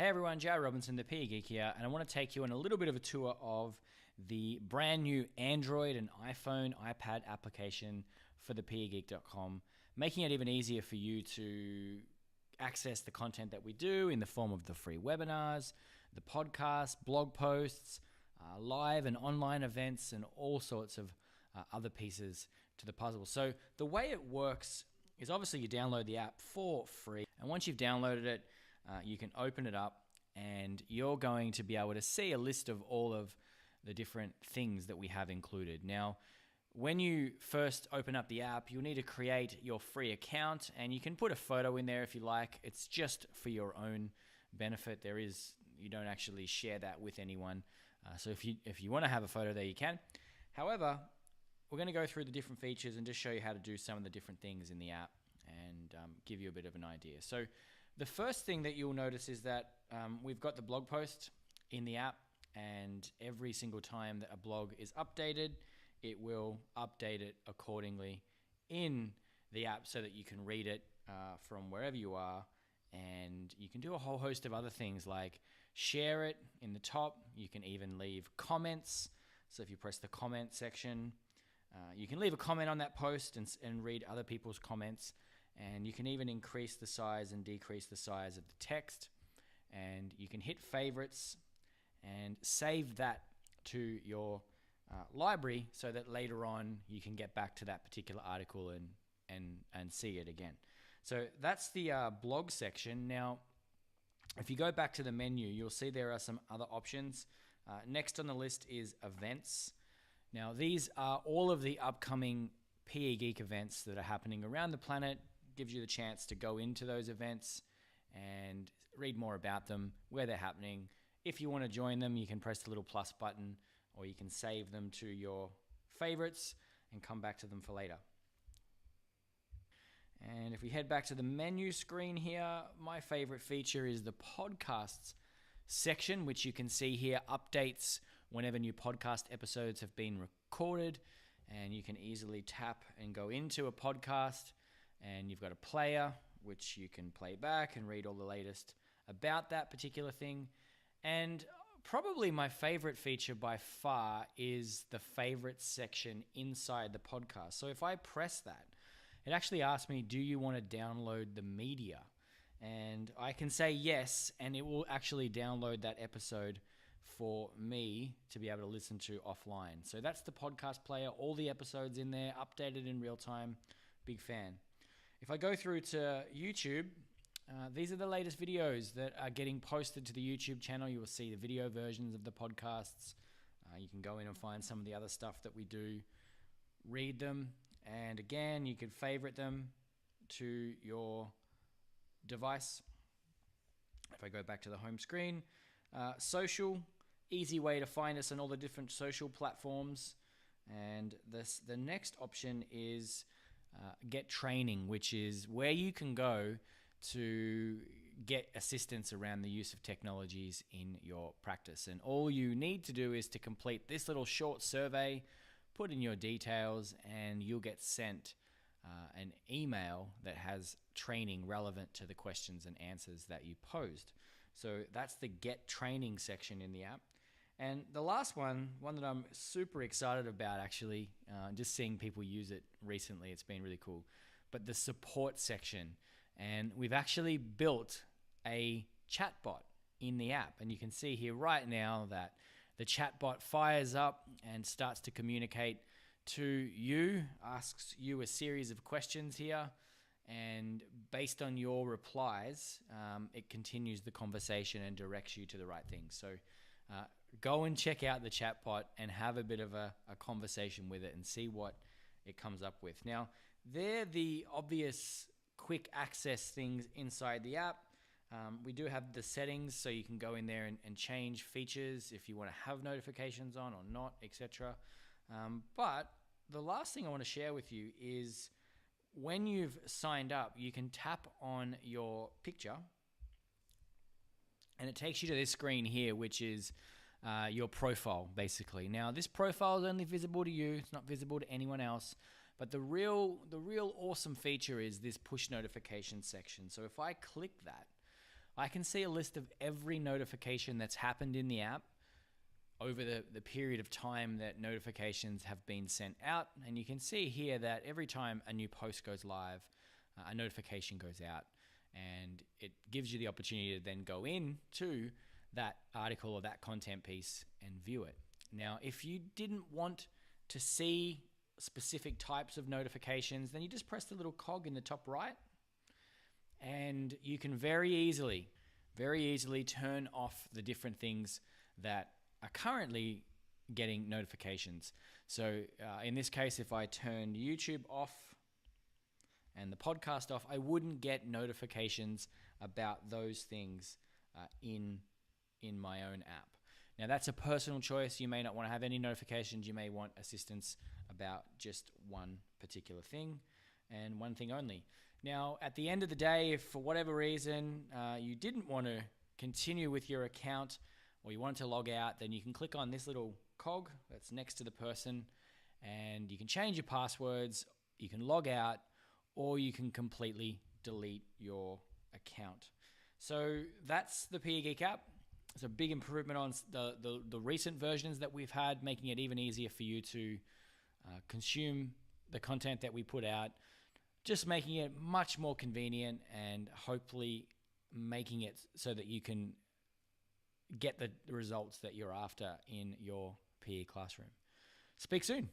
Hey everyone, Jay Robinson, the PE Geek here, and I want to take you on a little bit of a tour of the brand new Android and iPhone, iPad application for the PEGeek.com, making it even easier for you to access the content that we do in the form of the free webinars, the podcast, blog posts, live and online events, and all sorts of other pieces to the puzzle. So the way it works is obviously you download the app for free, and once you've downloaded it, you can open it up and you're going to be able to see a list of all of the different things that we have included. Now, when you first open up the app, you'll need to create your free account, and you can put a photo in there if you like. It's just for your own benefit. You don't actually share that with anyone. So if you want to have a photo there, you can. However, we're going to go through the different features and just show you how to do some of the different things in the app and give you a bit of an idea. So the first thing that you'll notice is that we've got the blog post in the app, and every single time that a blog is updated, it will update it accordingly in the app so that you can read it from wherever you are. And you can do a whole host of other things like share it in the top. You can even leave comments. So if you press the comment section, you can leave a comment on that post and read other people's comments. And you can even increase the size and decrease the size of the text. And you can hit favorites and save that to your library so that later on you can get back to that particular article and see it again. So that's the blog section. Now, if you go back to the menu, you'll see there are some other options. Next on the list is events. Now, these are all of the upcoming PE Geek events that are happening around the planet. Gives you the chance to go into those events and read more about them, where they're happening. If you want to join them, you can press the little plus button, or you can save them to your favorites and come back to them for later. And if we head back to the menu screen here, my favorite feature is the podcasts section, which you can see here updates whenever new podcast episodes have been recorded, and you can easily tap and go into a podcast. And you've got a player, which you can play back and read all the latest about that particular thing. And probably my favorite feature by far is the favorites section inside the podcast. So if I press that, it actually asks me, do you want to download the media? And I can say yes, and it will actually download that episode for me to be able to listen to offline. So that's the podcast player, all the episodes in there, updated in real time. Big fan. If I go through to YouTube, these are the latest videos that are getting posted to the YouTube channel. You will see the video versions of the podcasts. You can go in and find some of the other stuff that we do, read them, and again, you could favorite them to your device. If I go back to the home screen, social, easy way to find us on all the different social platforms. And the next option is get training, which is where you can go to get assistance around the use of technologies in your practice. And all you need to do is to complete this little short survey, put in your details, and you'll get sent an email that has training relevant to the questions and answers that you posed. So that's the get training section in the app. And the last one that I'm super excited about, actually, just seeing people use it recently, it's been really cool, but the support section. And we've actually built a chatbot in the app. And you can see here right now that the chatbot fires up and starts to communicate to you, asks you a series of questions here. And based on your replies, it continues the conversation and directs you to the right thing. So go and check out the chatbot and have a bit of a conversation with it and see what it comes up with. Now, they're the obvious quick access things inside the app. We do have the settings, so you can go in there and change features if you want to have notifications on or not, etc. But the last thing I want to share with you is when you've signed up, you can tap on your picture and it takes you to this screen here, which is your profile, basically. Now, this profile is only visible to you. It's not visible to anyone else. But the real awesome feature is this push notification section. So if I click that, I can see a list of every notification that's happened in the app over the period of time that notifications have been sent out. And you can see here that every time a new post goes live, a notification goes out, and it gives you the opportunity to then go in to that article or that content piece and view it. Now, if you didn't want to see specific types of notifications, then you just press the little cog in the top right, and you can very easily turn off the different things that are currently getting notifications. So in this case, if I turned YouTube off and the podcast off, I wouldn't get notifications about those things in my own app. Now, that's a personal choice. You may not want to have any notifications. You may want assistance about just one particular thing and one thing only. Now, at the end of the day, if for whatever reason you didn't want to continue with your account or you wanted to log out, then you can click on this little cog that's next to the person, and you can change your passwords, you can log out, or you can completely delete your account. So that's the PE Geek app. It's a big improvement on the recent versions that we've had, making it even easier for you to consume the content that we put out, just making it much more convenient and hopefully making it so that you can get the results that you're after in your PE classroom. Speak soon.